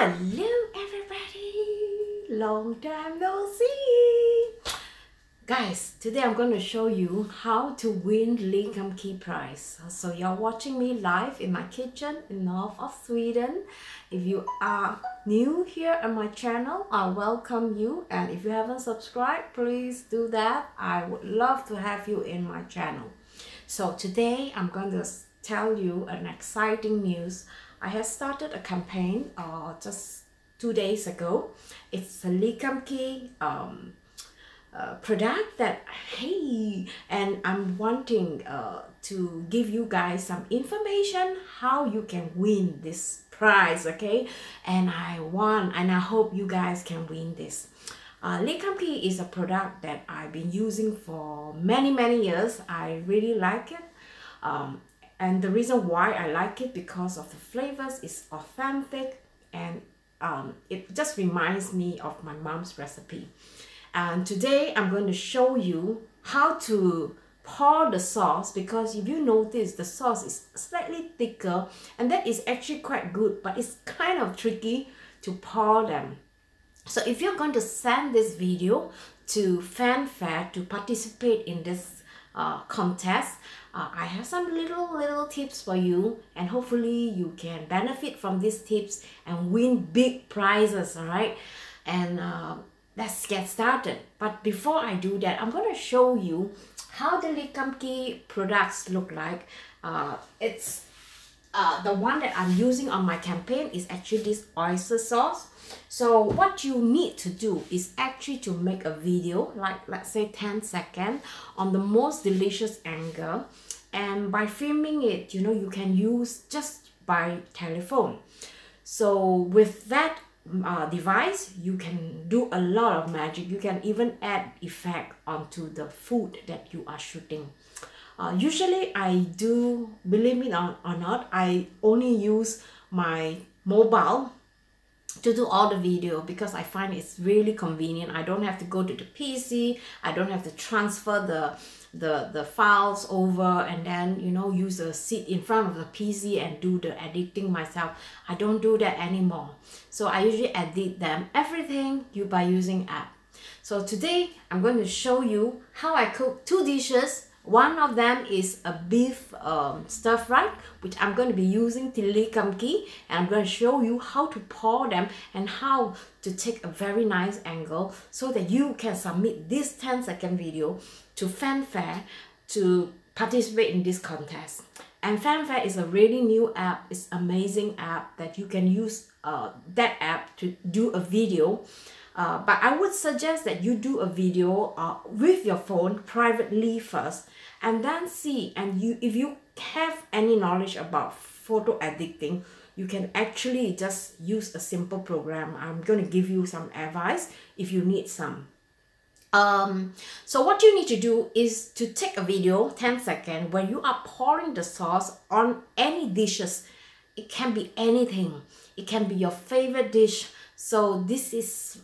Hello everybody, long time no see. Guys, today I'm going to show you how to win Lee Kum Kee prize. So you're watching me live in my kitchen in north of Sweden. If you are new here on my channel, I welcome you, and if you haven't subscribed, please do that. I would love to have you in my channel. So today I'm going to tell you an exciting news. I have started a campaign just 2 days ago. It's a Lee Kum Kee product that, hey, and I'm wanting to give you guys some information how you can win this prize, okay? And I hope you guys can win this. Lee Kum Kee is a product that I've been using for many years. I really like it. And the reason why I like it, because of the flavors is authentic, and it just reminds me of my mom's recipe. And today I'm going to show you how to pour the sauce, because if you notice, the sauce is slightly thicker, and that is actually quite good, but it's kind of tricky to pour them. So if you're going to send this video to Fanfare to participate in this contest, I have some little tips for you, and hopefully you can benefit from these tips and win big prizes. All right, and let's get started. But before I do that, I'm going to show you how the Lee Kum Kee products look like. It's the one that I'm using on my campaign is actually this oyster sauce. So what you need to do is actually to make a video, like let's say 10 seconds, on the most delicious angle, and by filming it, you know, you can use just by telephone. So with that device, you can do a lot of magic. You can even add effect onto the food that you are shooting. Usually I do, believe me or not, I only use my mobile to do all the video, because I find it's really convenient. I don't have to go to the PC. I don't have to transfer the files over and then, you know, use a seat in front of the PC and do the editing myself. I don't do that anymore. So I usually edit them, everything by using app. So today I'm going to show you how I cook 2 dishes. One of them is a beef stir fry, which I'm going to be using the Lee Kum Kee, and I'm going to show you how to pour them and how to take a very nice angle so that you can submit this 10-second video to Fanfare to participate in this contest. And Fanfare is a really new app. It's an amazing app that you can use that app to do a video. But I would suggest that you do a video with your phone privately first, and then see, and if you have any knowledge about photo editing, you can actually just use a simple program. I'm going to give you some advice if you need some. So what you need to do is to take a video 10 seconds where you are pouring the sauce on any dishes. It can be anything. It can be your favorite dish. So this is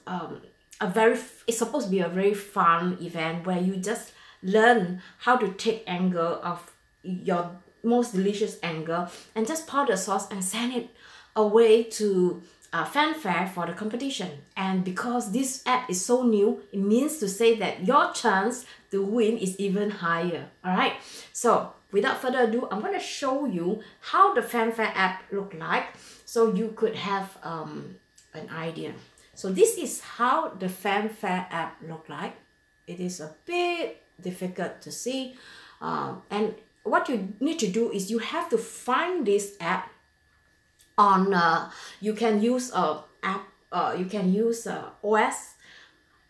it's supposed to be a very fun event where you just learn how to take angle of your most delicious angle and just pour the sauce and send it away to Fanfare for the competition. And because this app is so new, it means to say that your chance to win is even higher. All right, so without further ado, I'm going to show you how the Fanfare app look like, so you could have an idea. So this is how the Fanfare app look like. It is a bit difficult to see, and what you need to do is you have to find this app on you can use OS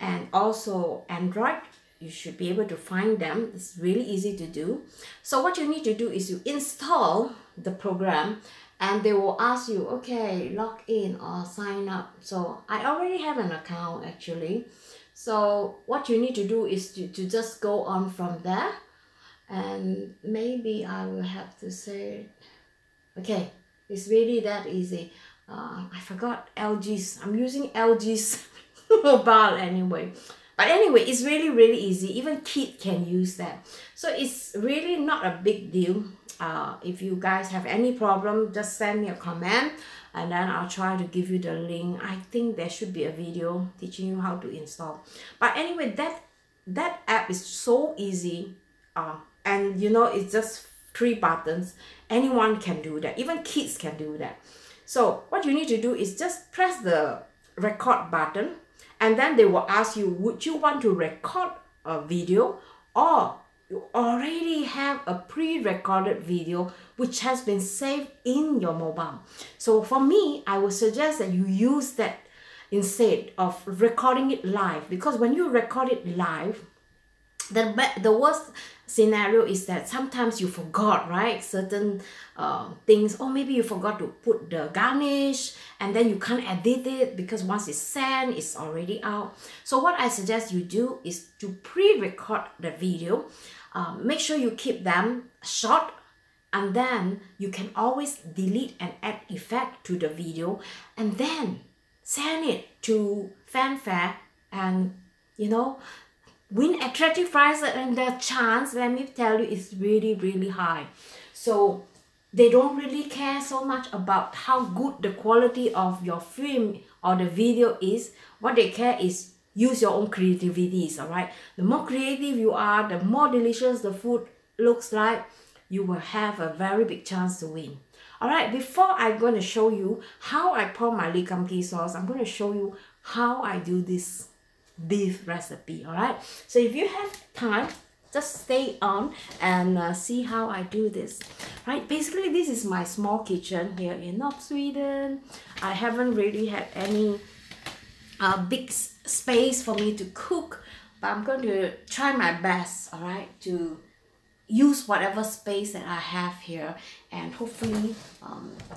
and also Android. You should be able to find them. It's really easy to do. So what you need to do is you install the program, and they will ask you, okay, log in or sign up. So I already have an account actually. So what you need to do is to just go on from there, and maybe I will have to say, okay, it's really that easy. I forgot LG's. I'm using LG's mobile anyway. But anyway, it's really, really easy. Even kids can use that. So it's really not a big deal. If you guys have any problem, just send me a comment and then I'll try to give you the link. I think there should be a video teaching you how to install. But anyway, that app is so easy. And you know, it's just 3 buttons. Anyone can do that. Even kids can do that. So what you need to do is just press the record button, and then they will ask you, would you want to record a video, or you already have a pre-recorded video which has been saved in your mobile. So for me, I would suggest that you use that instead of recording it live, because when you record it live, the worst scenario is that sometimes you forgot, right, certain things, or maybe you forgot to put the garnish and then you can't edit it because once it's sent, it's already out. So what I suggest you do is to pre-record the video. Make sure you keep them short, and then you can always delete and add effect to the video and then send it to fanfare and, you know, win attractive prizes. And the chance, let me tell you, is really, really high. So they don't really care so much about how good the quality of your film or the video is. What they care is use your own creativities, all right? The more creative you are, the more delicious the food looks like, you will have a very big chance to win. All right, before I'm going to show you how I pour my Lee Kum Kee sauce, I'm going to show you how I do this beef recipe. All right, so if you have time, just stay on and see how I do this. Right, basically this is my small kitchen here in North Sweden. I haven't really had any big space for me to cook, but I'm going to try my best, all right, to use whatever space that I have here, and hopefully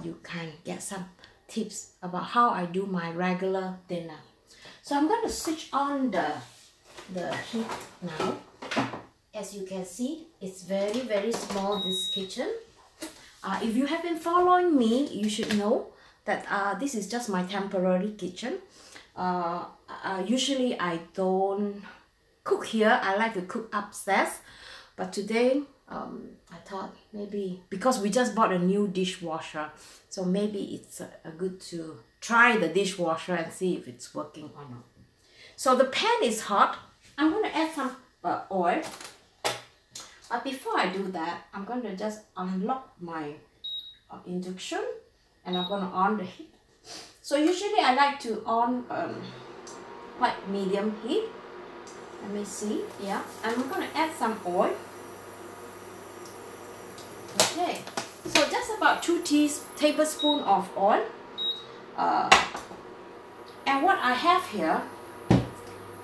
you can get some tips about how I do my regular dinner. So I'm going to switch on the heat now. As you can see, it's very, very small, this kitchen. If you have been following me, you should know that this is just my temporary kitchen. Usually I don't cook here. I like to cook upstairs. But today, I thought maybe, because we just bought a new dishwasher, so maybe it's good to try the dishwasher and see if it's working or not. So the pan is hot. I'm going to add some oil. But before I do that, I'm going to just unlock my induction, and I'm going to on the heat. So usually I like to on quite medium heat. Let me see. Yeah, and I'm going to add some oil. Okay, so just about 2 tablespoons of oil. And what I have here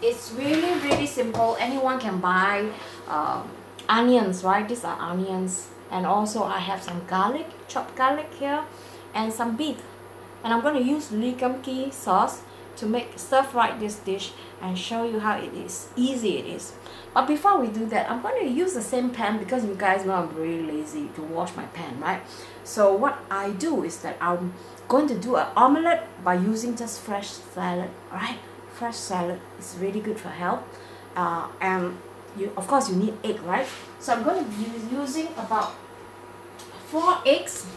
is really, really simple. Anyone can buy onions, right? These are onions. And also I have some garlic, chopped garlic here, and some beef. And I'm going to use Lee Kum Kee sauce to make stir-fry this dish and show you how easy it is. But before we do that, I'm going to use the same pan, because you guys know I'm really lazy to wash my pan, right? So what I do is that I'm going to do an omelette by using just fresh salad, right? Fresh salad is really good for health. And of course you need egg, right? So I'm going to be using about 4 eggs.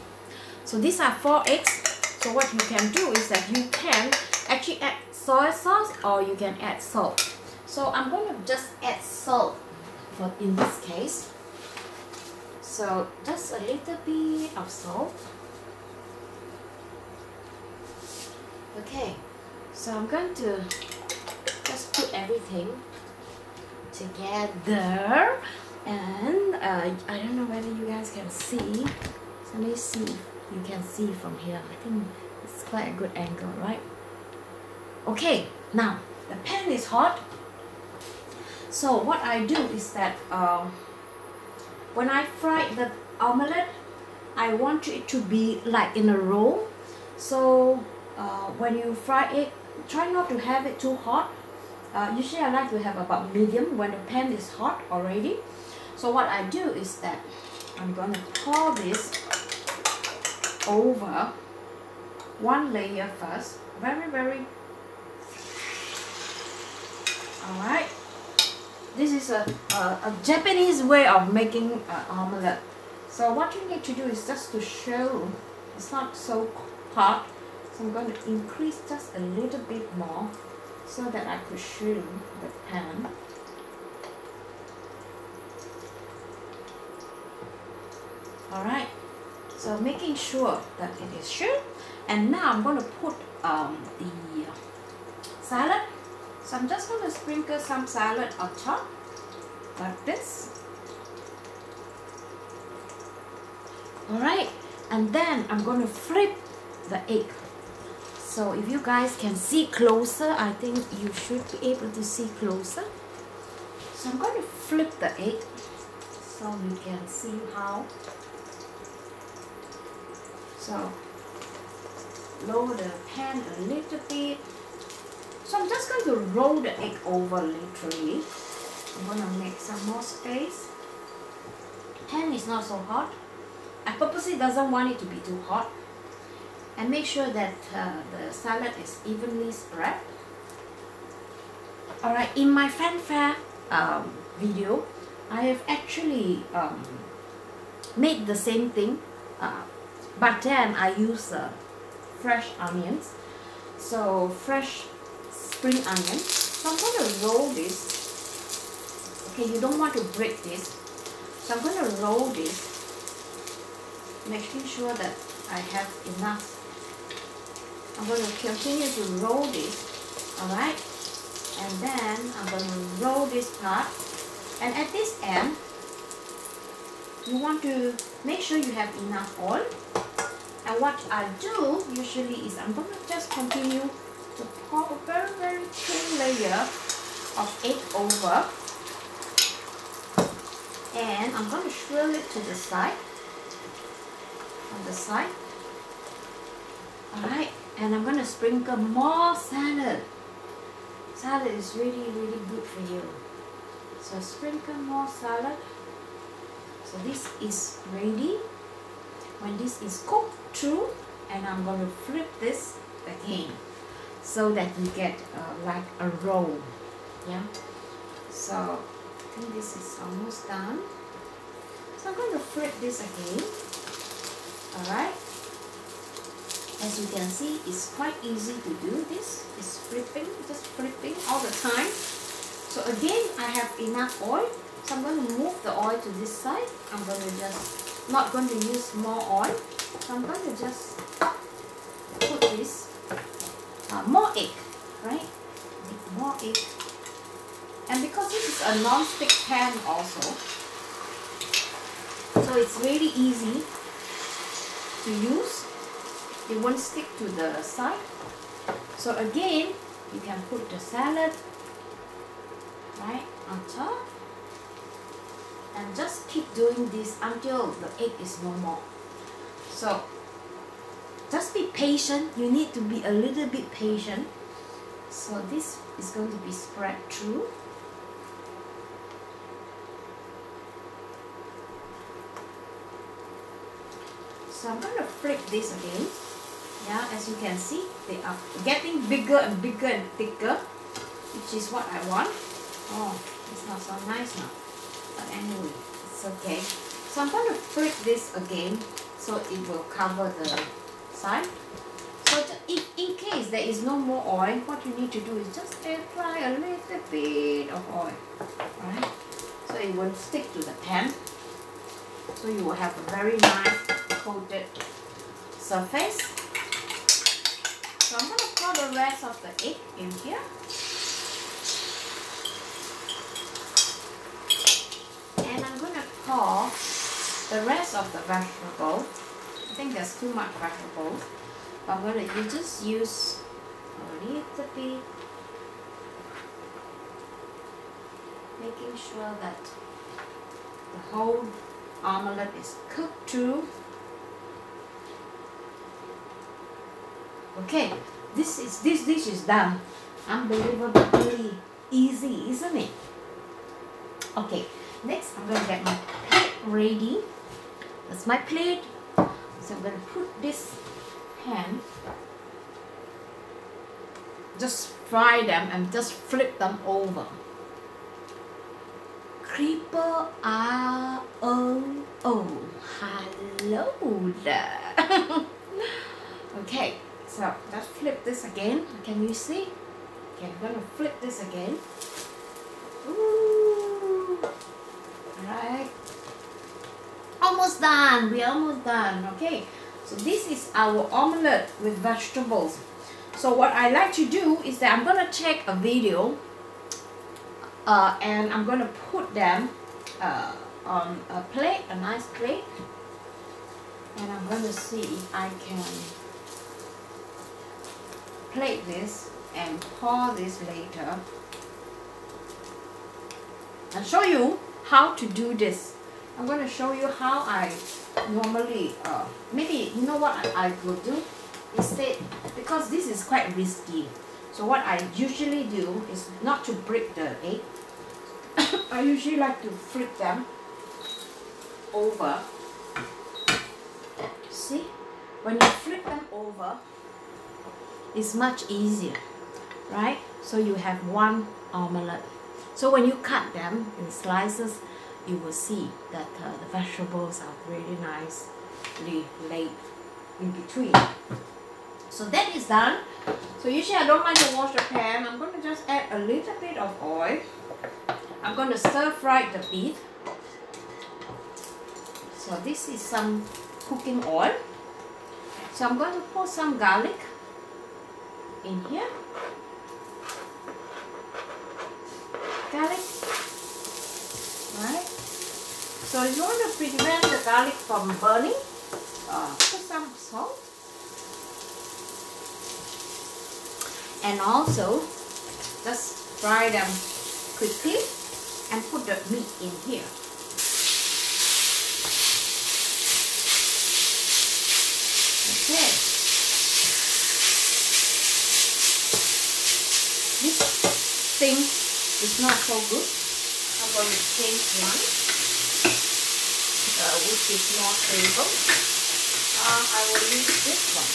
So these are 4 eggs. So what you can do is that you can actually add soy sauce, or you can add salt. So I'm going to just add salt in this case. So just a little bit of salt. Okay, so I'm going to just put everything together, and I don't know whether you guys can see. So let me see if you can see from here. I think it's quite a good angle, right? Okay, now the pan is hot. So what I do is that when I fry the omelette, I want it to be like in a roll. So when you fry it, try not to have it too hot. Usually I like to have about medium when the pan is hot already. So what I do is that I'm going to pour this over one layer first. Very, very Alright, this is a Japanese way of making an omelette. So what you need to do is just to show it's not so hot. So I'm going to increase just a little bit more so that I could show the pan. Alright, so making sure that it is shown. And now I'm going to put the salad. So I'm just going to sprinkle some salad on top, like this. Alright, and then I'm going to flip the egg. So if you guys can see closer, I think you should be able to see closer. So I'm going to flip the egg so you can see how. So lower the pan a little bit. So I'm just going to roll the egg over literally. I'm going to make some more space. Pan is not so hot. I purposely doesn't want it to be too hot. And make sure that the salad is evenly spread. Alright, in my fanfare video, I have actually made the same thing. But then I use fresh onions. So fresh spring onions. So I'm going to roll this. Okay, you don't want to break this. So I'm going to roll this, making sure that I have enough. I'm going to continue to roll this, alright? And then I'm going to roll this part. And at this end, you want to make sure you have enough oil. And what I do usually is I'm going to just continue to pour a very, very thin layer of egg over. And I'm going to swirl it to the side. On the side. Alright. And I'm going to sprinkle more salad. Salad is really, really good for you. So sprinkle more salad. So this is ready. When this is cooked through, and I'm going to flip this again so that you get like a roll. Yeah. So I think this is almost done. So I'm going to flip this again. Alright. As you can see, it's quite easy to do this. It's flipping, just flipping all the time. So again, I have enough oil. So I'm going to move the oil to this side. I'm going to just, not going to use more oil. So I'm going to just put this, more egg, right? More egg. And because this is a non-stick pan also, so it's really easy to use. It won't stick to the side. So again, you can put the salad right on top. And just keep doing this until the egg is no more. So just be patient. You need to be a little bit patient. So this is going to be spread through. So I'm going to flip this again. Yeah, as you can see, they are getting bigger and bigger and thicker, which is what I want. Oh, it's not so nice now. But anyway, it's okay. So I'm going to flip this again so it will cover the side. So if in case there is no more oil, what you need to do is just apply a little bit of oil. Right? So it won't stick to the pan. So you will have a very nice coated surface. So I'm going to pour the rest of the egg in here. And I'm going to pour the rest of the vegetable. I think there's too much vegetable. I'm going to just use a little bit, making sure that the whole omelette is cooked through. Okay, this dish is done. Unbelievably easy, isn't it? Okay, next I'm going to get my plate ready. That's my plate. So I'm going to put this pan just fry them and just flip them over. Creeper hello there. Okay, so let's flip this again. Can you see? Okay, I'm gonna flip this again. Ooh. Alright. Almost done. We're almost done. Okay. So this is our omelette with vegetables. So what I like to do is that I'm gonna check a video and I'm gonna put them on a plate, a nice plate, and I'm gonna see if I can plate this and pour this later and show you how to do this. I'm going to show you how I normally, maybe you know what I will do instead, because this is quite risky. So what I usually do is not to break the egg. I usually like to flip them over. See, when you flip them over, it's much easier, right? So you have one omelette. So when you cut them in slices, you will see that the vegetables are really nicely laid in between. So that is done. So usually I don't like to wash the pan. I'm going to just add a little bit of oil. I'm going to stir fry the beef. So this is some cooking oil. So I'm going to put some garlic in here. Garlic. Right. So if you want to prevent the garlic from burning, put some salt. And also just fry them quickly and put the meat in here. Okay. This thing is not so good. I'm going to change one, which is more stable. I will use this one.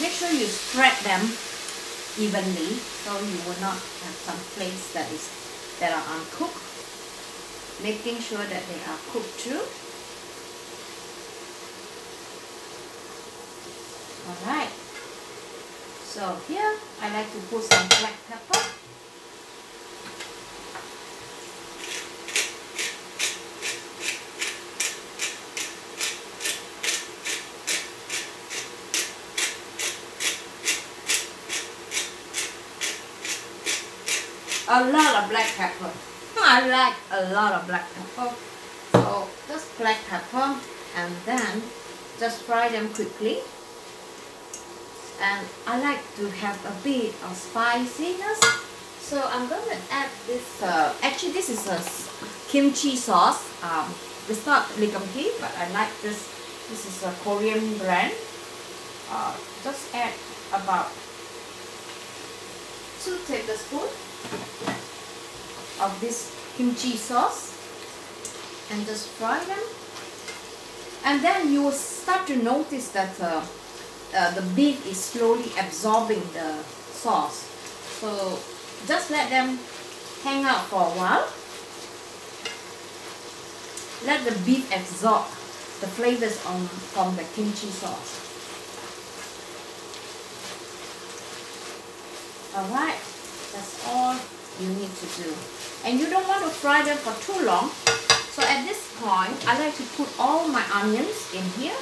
Make sure you spread them evenly so you will not have some place that are uncooked. Making sure that they are cooked too. Alright. So here I like to put some black pepper. A lot of black pepper. I like a lot of black pepper. So just black pepper and then just fry them quickly. And I like to have a bit of spiciness. So I'm going to add this, actually this is a kimchi sauce. It's not Lee Kum Kee, but I like this. This is a Korean brand. Just add about 2 tablespoons of this kimchi sauce and just fry them, and then you will start to notice that the beef is slowly absorbing the sauce. So just let them hang out for a while. Let the beef absorb the flavors from the kimchi sauce. Alright, that's all you need to do. And you don't want to fry them for too long. So at this point, I like to put all my onions in here.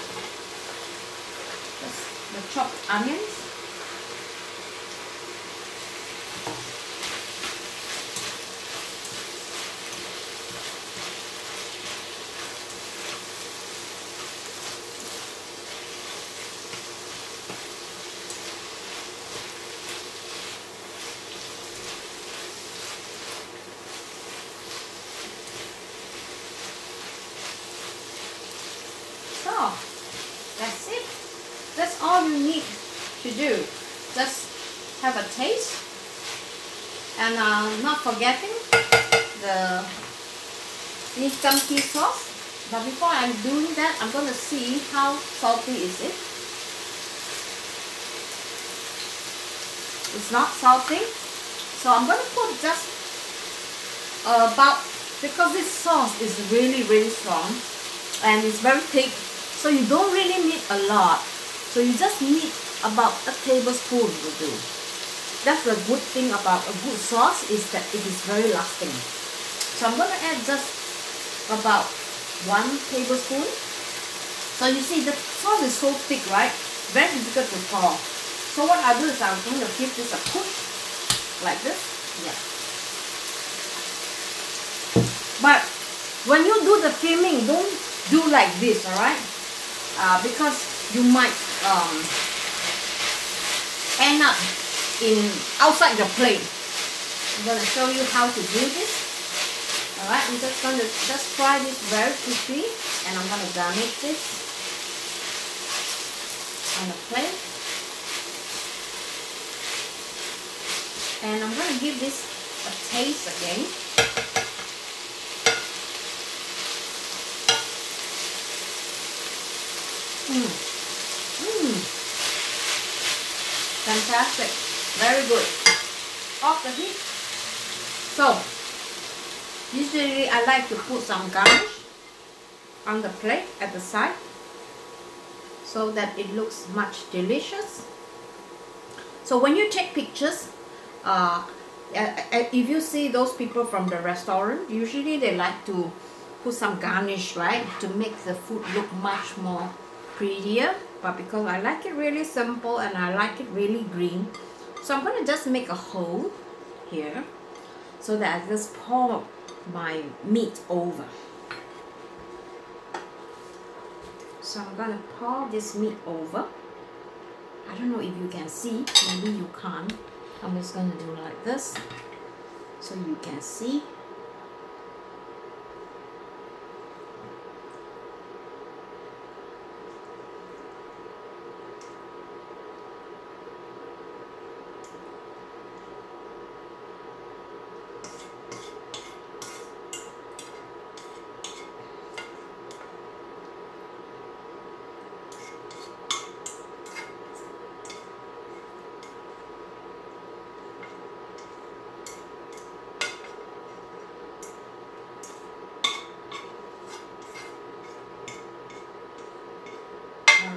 Just the chopped onions. taste. And not forgetting the Lee Kum Kee sauce. But before I'm doing that, I'm going to see how salty is it. It's not salty. So I'm going to put just about, because this sauce is really strong and it's very thick, so you don't really need a lot. So you just need about a tablespoon will do. That's the good thing about a good sauce, is that it is very lasting. So I'm going to add just about 1 tablespoon. So you see the sauce is so thick, right? Very difficult to pour. So what I do is I'm going to give this a push like this. Yeah. But when you do the filming, don't do like this, alright? Because you might end up outside the plate. I'm going to show you how to do this. Alright, I'm just going to fry this very quickly, and I'm going to garnish this on the plate. And I'm going to give this a taste again. Fantastic. Very good. Off the heat. So, usually I like to put some garnish on the plate at the side so that it looks much delicious. So when you take pictures, if you see those people from the restaurant, usually they like to put some garnish, right, to make the food look much more prettier. But because I like it really simple and I like it really green, so I'm going to just make a hole here so that I just pour my meat over. So I'm going to pour this meat over. I don't know if you can see, maybe you can't. I'm just going to do like this so you can see.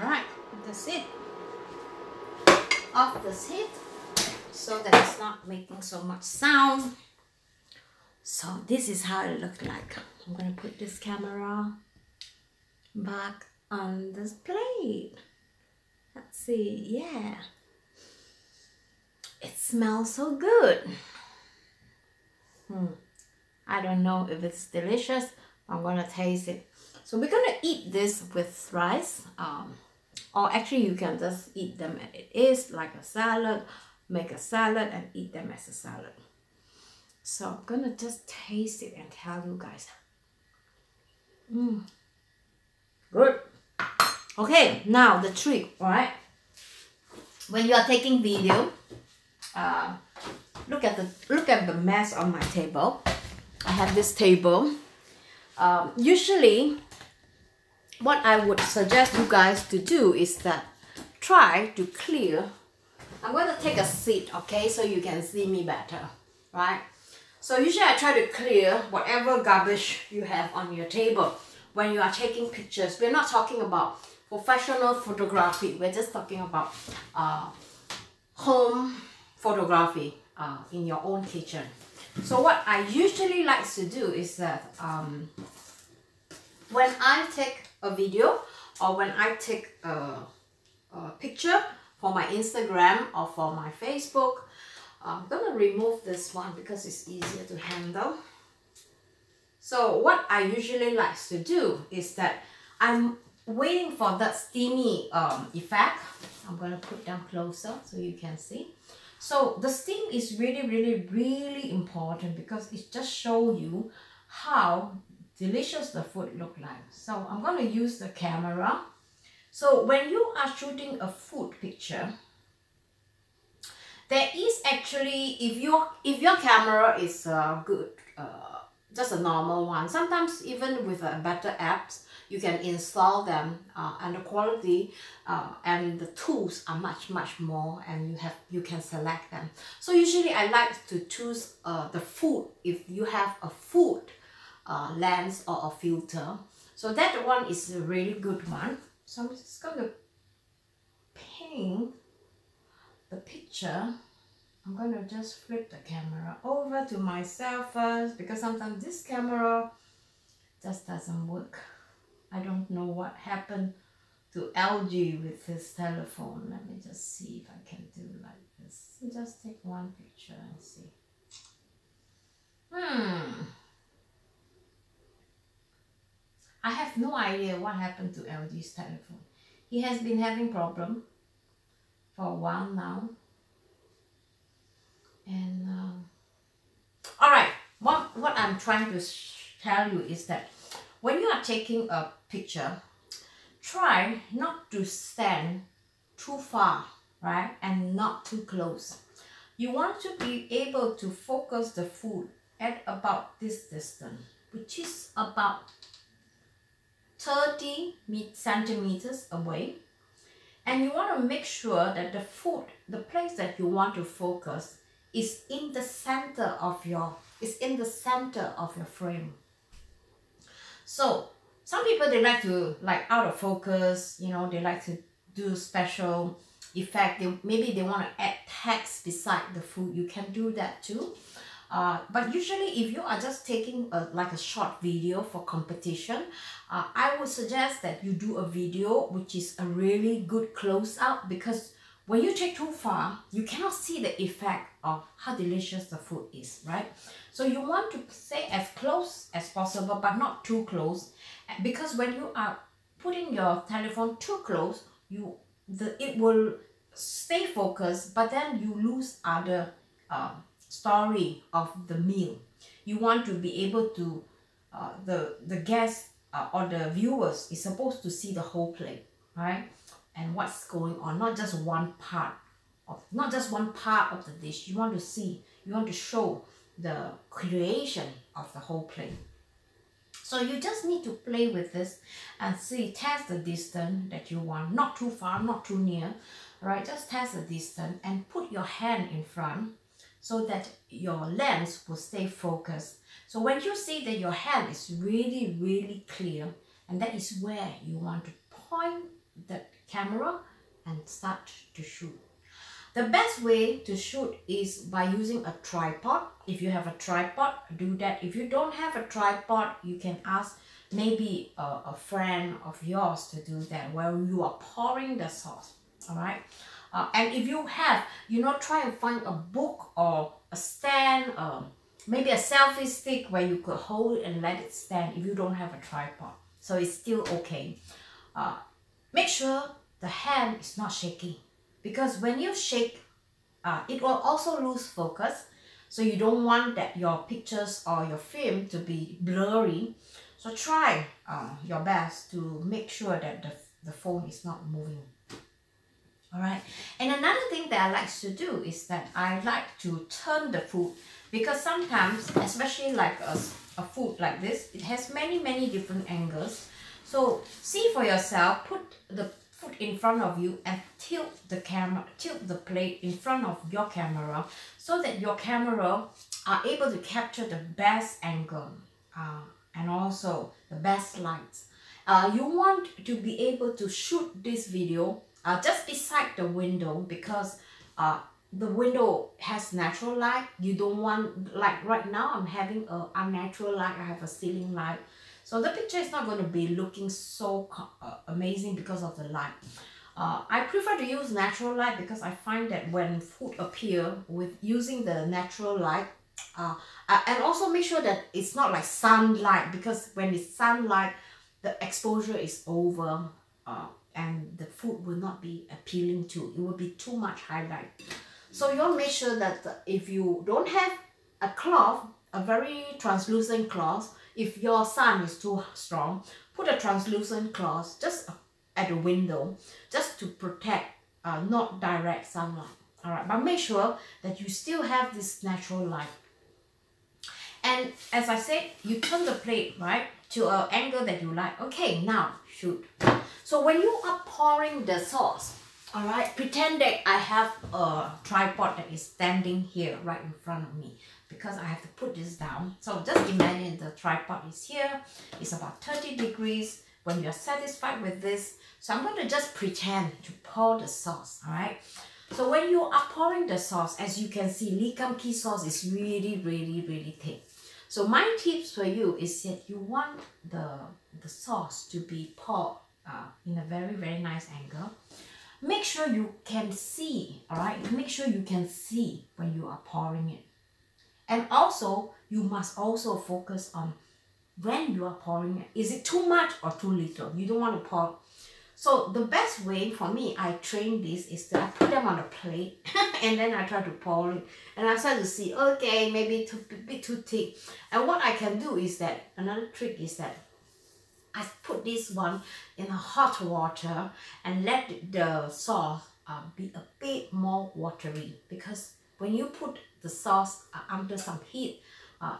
Alright, that's it. Off this heat so that it's not making so much sound. So this is how it looks like. I'm going to put this camera back on this plate. Let's see, yeah. It smells so good. I don't know if it's delicious. I'm going to taste it. So we're going to eat this with rice. Or actually you can just eat them as it is, like a salad. Make a salad and eat them as a salad. So I'm going to just taste it and tell you guys. Good. Okay, now the trick, alright? When you are taking video, look at the mess on my table. I have this table. Usually, what I would suggest you guys to do is that try to clear. I'm going to take a seat, okay, so you can see me better, right? So usually I try to clear whatever garbage you have on your table when you are taking pictures. We're not talking about professional photography. We're just talking about home photography in your own kitchen. So what I usually like to do is that when I take a video or when I take a picture for my Instagram or for my Facebook, I'm gonna remove this one because it's easier to handle. So what I usually like to do is that I'm waiting for that steamy effect. I'm gonna put down closer so you can see. So the steam is really important because it just shows you how delicious the food look like. So I'm going to use the camera. So when you are shooting a food picture, There is actually, if your camera is good, just a normal one, sometimes even with better apps, you can install them, and the quality and the tools are much more, and you can select them. So usually I like to choose the food, if you have a food lens or a filter. So that one is a really good one. So I'm just going to paint the picture. I'm going to just flip the camera over to myself first, because sometimes this camera just doesn't work. I don't know what happened to LG with his telephone. Let me just see if I can do like this. Just take one picture and see. I have no idea what happened to LG's telephone. He has been having problem for a while now. And all right, what I'm trying to tell you is that when you are taking a picture, try not to stand too far, right, and not too close. You want to be able to focus the food at about this distance, which is about 30 centimeters away. And you want to make sure that the food, the place that you want to focus, is in the center of your frame. So some people, they like to out of focus, you know, they like to do special effect. Maybe they want to add text beside the food. You can do that too. But usually if you are just taking a short video for competition, I would suggest that you do a video which is a really good close-up, because when you take too far, you cannot see the effect of how delicious the food is, right? So you want to stay as close as possible, but not too close, because when you are putting your telephone too close, it will stay focused, but then you lose other story of the meal. You want to be able to, the guests or the viewers is supposed to see the whole plate, right? And what's going on, not just one part of the dish. You want to show the creation of the whole plate. So you just need to play with this and test the distance that you want, not too far, not too near, right? Just test the distance and put your hand in front so that your lens will stay focused. So when you see that your hand is really clear, and that is where you want to point the camera and start to shoot. The best way to shoot is by using a tripod. If you have a tripod, do that. If you don't have a tripod, you can ask maybe a friend of yours to do that, where you are pouring the sauce, all right? And if you have, try and find a book or a stand, maybe a selfie stick where you could hold it and let it stand if you don't have a tripod. So it's still okay. Make sure the hand is not shaking, because when you shake, it will also lose focus. So you don't want that your pictures or your film to be blurry. So try your best to make sure that the phone is not moving. All right. And another thing that I like to do is that I like to turn the food, because sometimes, especially like a food like this, it has many different angles. So see for yourself, put the food in front of you and tilt the plate in front of your camera, so that your camera are able to capture the best angle and also the best lights. You want to be able to shoot this video just beside the window, because the window has natural light. You don't want, like right now I'm having a unnatural light. I have a ceiling light, so the picture is not going to be looking so amazing because of the light. I prefer to use natural light, because I find that when food appear with using the natural light, and also make sure that it's not like sunlight, because when it's sunlight, the exposure is over, and the food will not be appealing to. It will be too much highlight. So you want to make sure that if you don't have a cloth, a very translucent cloth, if your sun is too strong, put a translucent cloth just at the window, just to protect not direct sunlight. All right, but make sure that you still have this natural light. And as I said, you turn the plate, right, to an angle that you like. Okay, now shoot. So when you are pouring the sauce, all right, pretend that I have a tripod that is standing here right in front of me, because I have to put this down. So just imagine the tripod is here. It's about 30 degrees. When you're satisfied with this, so I'm going to just pretend to pour the sauce, all right? So when you are pouring the sauce, as you can see, Lee Kum Kee sauce is really, really, really thick. So my tips for you is that you want the sauce to be poured in a very, very nice angle. Make sure you can see, all right? Make sure you can see when you are pouring it. And also, you must also focus on when you are pouring it. Is it too much or too little? You don't want to pour. So the best way for me, I train this, is that I put them on a plate and then I try to pour it. And I start to see, okay, maybe a bit too thick. And what I can do is that, another trick is that I put this one in a hot water and let the sauce be a bit more watery, because when you put the sauce under some heat,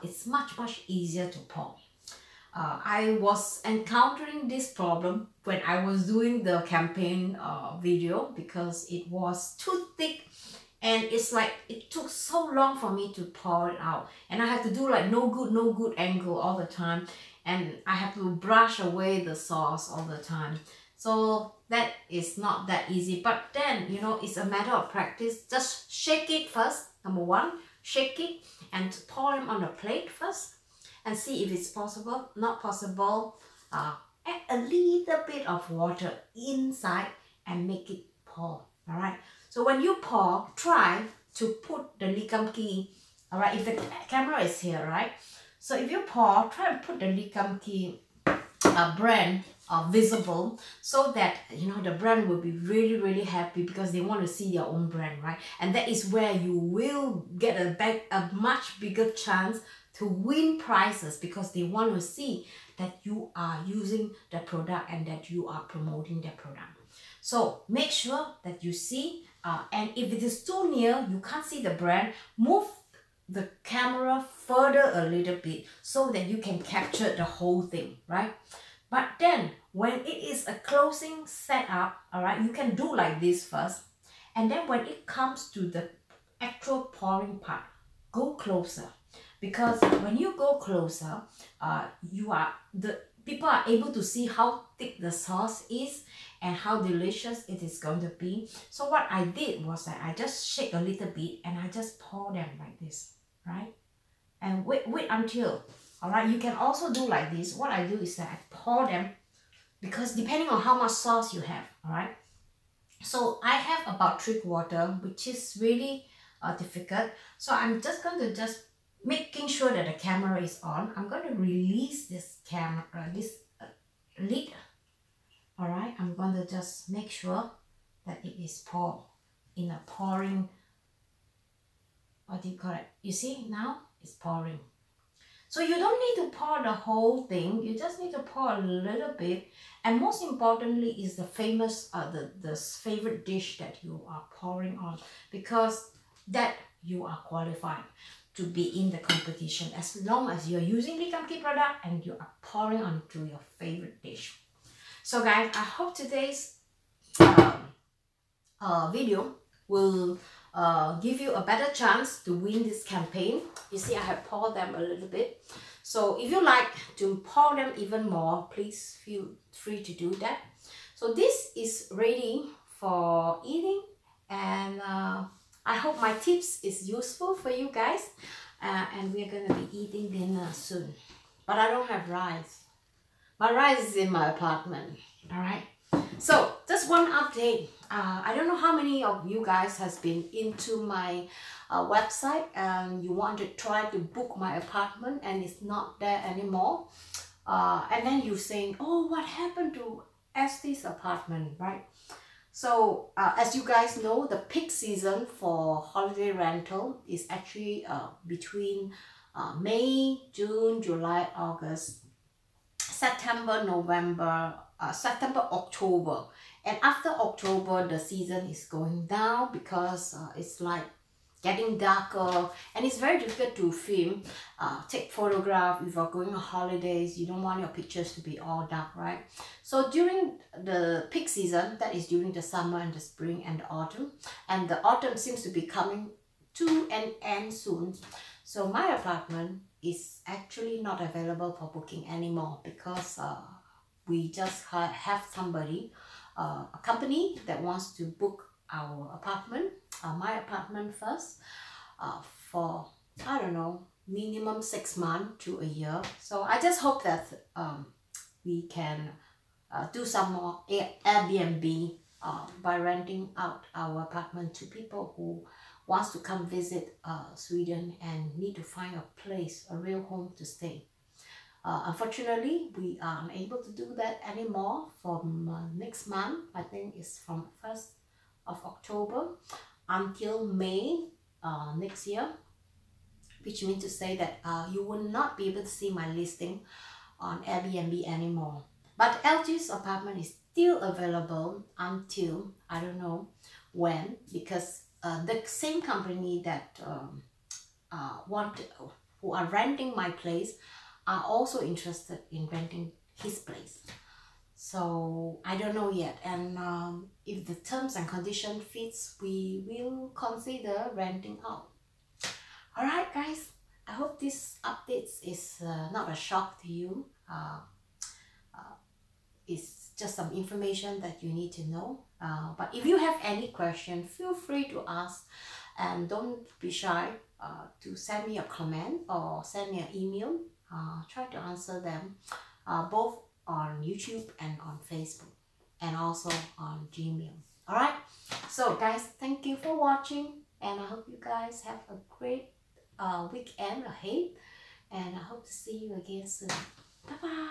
it's much easier to pour. I was encountering this problem when I was doing the campaign video, because it was too thick and it's like it took so long for me to pour it out, and I have to do like no good angle all the time, and I have to brush away the sauce all the time. So that is not that easy, but then, you know, it's a matter of practice. Just shake it first. Number one, shake it and pour them on a plate first and see if it's possible. Not possible, add a little bit of water inside and make it pour. All right, so when you pour, try to put the Lee Kum Kee, all right, if the camera is here, right? So if you pour, try to put the Lee Kum Kee brand visible, so that, you know, the brand will be really happy, because they want to see their own brand, right? And that is where you will get a much bigger chance to win prizes, because they want to see that you are using the product and that you are promoting the product. So make sure that you see, and if it is too near, you can't see the brand, move the camera further a little bit so that you can capture the whole thing, right? But then when it is a closing setup, all right, you can do like this first, and then when it comes to the actual pouring part, go closer, because when you go closer, people are able to see how thick the sauce is and how delicious it is going to be. So what I did was that I just shake a little bit and I just pour them like this, right? And wait until, all right, you can also do like this. What I do is that I pour them, because depending on how much sauce you have, all right? So I have about 3/4, which is really difficult. So I'm just going to making sure that the camera is on. I'm going to release this camera, this lid. All right, I'm going to just make sure that it is poured in a pouring, what do you call it? You see, now it's pouring. So you don't need to pour the whole thing. You just need to pour a little bit. And most importantly is the famous, the favorite dish that you are pouring on, because that you are qualified to be in the competition, as long as you're using Lee Kum Kee product and you are pouring onto your favorite dish. So guys, I hope today's video will give you a better chance to win this campaign. You see, I have poured them a little bit. So if you like to pour them even more, please feel free to do that. So this is ready for eating, and I hope my tips is useful for you guys. And we're gonna be eating dinner soon. But I don't have rice. My rice is in my apartment. All right. So just one update. I don't know how many of you guys has been into my website and you want to try to book my apartment and it's not there anymore. And then you're saying, oh, what happened to Estee's apartment, right? So as you guys know, the peak season for holiday rental is actually between May, June, July, August, September, November, September, October. And after October, the season is going down because it's like getting darker, and it's very difficult to film, take photograph. If you're going on holidays, you don't want your pictures to be all dark, right? So during the peak season, that is during the summer and the spring and the autumn, and the autumn seems to be coming to an end soon. So my apartment is actually not available for booking anymore because we just have somebody, a company that wants to book our apartment, my apartment first, for, I don't know, minimum 6 months to a year. So I just hope that we can do some more Airbnb by renting out our apartment to people who wants to come visit Sweden and need to find a place, a real home to stay. Unfortunately, we are unable to do that anymore from next month. I think it's from 1st of October until May next year, which means to say that you will not be able to see my listing on Airbnb anymore. But LG's apartment is still available until I don't know when, because the same company that who are renting my place are also interested in renting his place. So I don't know yet, and if the terms and condition fits, we will consider renting out. All right, guys, I hope this updates is not a shock to you. It's just some information that you need to know. But if you have any question, feel free to ask, and don't be shy to send me a comment or send me an email. Try to answer them both on YouTube and on Facebook, and also on Gmail. All right, so guys, thank you for watching, and I hope you guys have a great weekend ahead, and I hope to see you again soon. Bye bye.